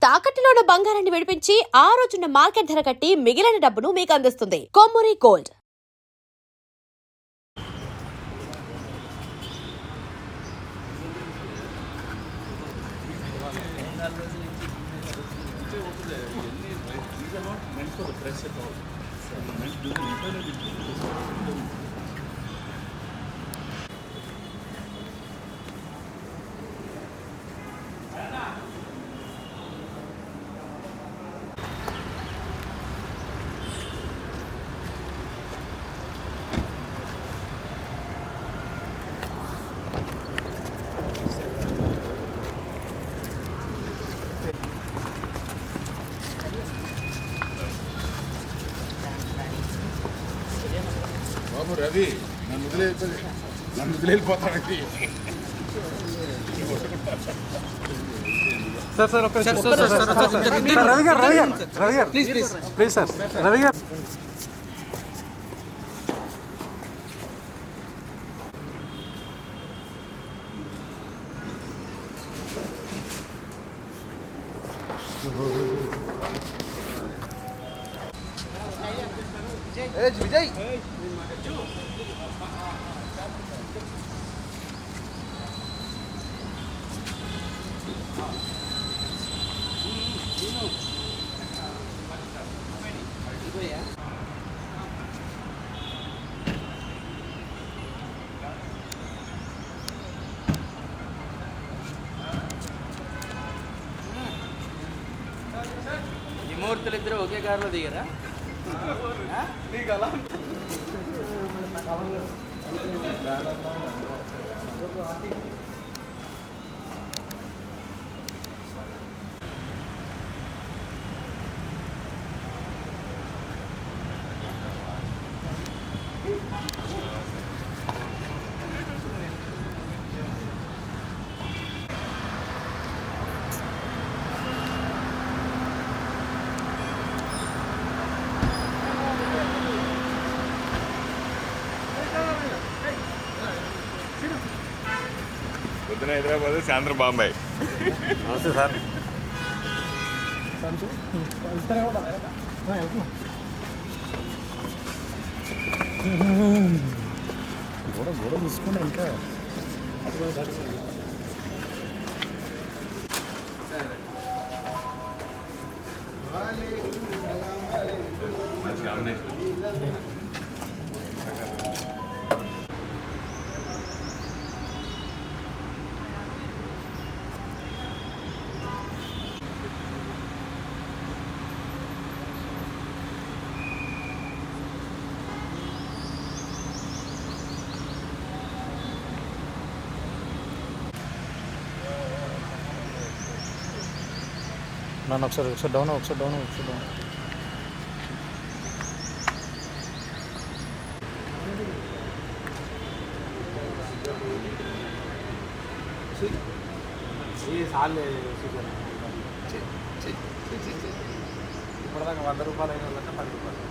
తాకట్టులో ఉన్న బంగారాన్ని విడిపించి ఆ రోజున్న మార్కెట్ ధర కట్టి మిగిలిన డబ్బును మీకు అందిస్తుంది కొమ్మూరి గోల్డ్. బాబు రవి నన్ను వదిలేపోతానండి. సార్ సార్ ఒక్క రవి గారు ప్లీజ్ సార్ రవి గారు విజయ్ ఈ మూర్తులు ఇద్దరు ఒకే కారులో దిగారా? పొద్దున హైదరాబాద్, సాయంత్రం బాంబాయి. నమస్తే సార్. గోడ చూసుకున్నా ఇంకా నన్ను ఒకసారి డౌన్. ఇప్పటిదాకా 100 రూపాయలు అయిన వాళ్ళంటే 10 రూపాయలు.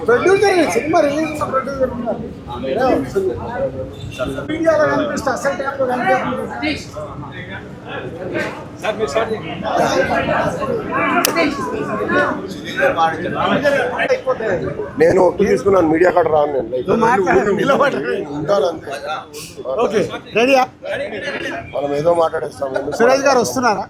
ప్రొడ్యూసర్ సినిమా రిలీజ్ ఉన్న ప్రొడ్యూసర్ మీడియాలో కనిపిస్తే అసలు టైంలో నేను తీసుకున్నాను మీడియా కార్డు రాను. నేను ఓకే రెడీయా? మనం ఏదో మాట్లాడేస్తాం. సురేష్ గారు వస్తున్నారా?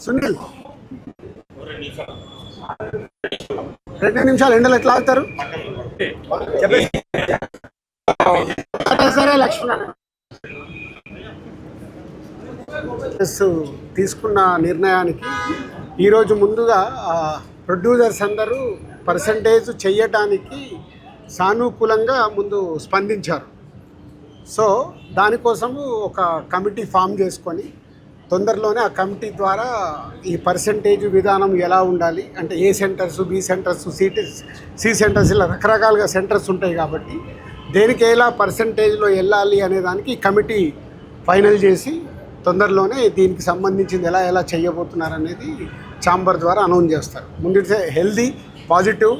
సునీల్ 2 నిమిషాలు ఎండలు ఎట్లా ఆగుతారు? సరే లక్ష్మణ తీసుకున్న నిర్ణయానికి ఈరోజు ముందుగా ప్రొడ్యూసర్స్ అందరూ పర్సంటేజ్ చెయ్యటానికి సానుకూలంగా ముందు స్పందించారు. సో దానికోసము ఒక కమిటీ ఫామ్ చేసుకొని తొందరలోనే ఆ కమిటీ ద్వారా ఈ పర్సంటేజ్ విధానం ఎలా ఉండాలి అంటే A centres, B centres, C centres ఇలా రకరకాలుగా సెంటర్స్ ఉంటాయి కాబట్టి దేనికి ఎలా పర్సంటేజ్లో వెళ్ళాలి అనే దానికి ఈ కమిటీ ఫైనల్ చేసి తొందరలోనే దీనికి సంబంధించింది ఎలా చేయబోతున్నారు అనేది ఛాంబర్ ద్వారా అనౌన్స్ చేస్తారు. ముందు హెల్దీ పాజిటివ్.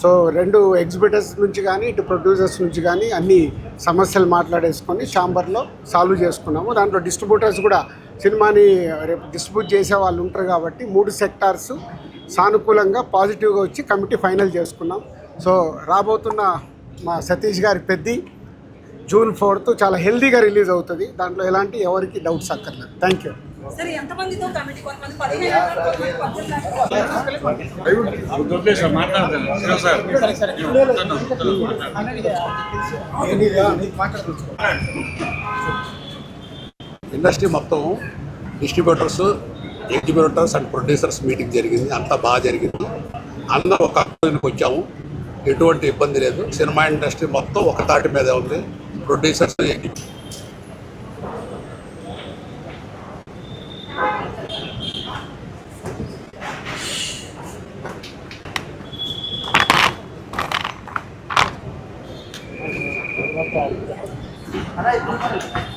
సో రెండు ఎగ్జిబిటర్స్ నుంచి కానీ ఇటు ప్రొడ్యూసర్స్ నుంచి కానీ అన్ని సమస్యలు మాట్లాడేసుకొని ఛాంబర్లో సాల్వ్ చేసుకున్నాము. దాంట్లో డిస్ట్రిబ్యూటర్స్ కూడా సినిమాని రేపు డిస్ట్రిబ్యూట్ చేసే వాళ్ళు ఉంటారు కాబట్టి 3 సెక్టార్స్ సానుకూలంగా పాజిటివ్గా వచ్చి కమిటీ ఫైనల్ చేసుకున్నాం. సో రాబోతున్న మా సతీష్ గారి పెద్ది జూన్ 4th చాలా హెల్దీగా రిలీజ్ అవుతుంది. దాంట్లో ఎలాంటి ఎవరికి డౌట్స్ అక్కర్లేదు. Thank you. సరే ఎంతమందితో కమిటీ కొంతమంది 15 ఇండస్ట్రీ మొత్తం distributors, exhibitors and producers meeting జరిగింది. అంతా బాగా జరిగింది. అందరూ ఒక అక్కడికి వచ్చాము. ఎటువంటి ఇబ్బంది లేదు. సినిమా ఇండస్ట్రీ మొత్తం ఒక తాటి మీద ఉంది. ప్రొడ్యూసర్స్,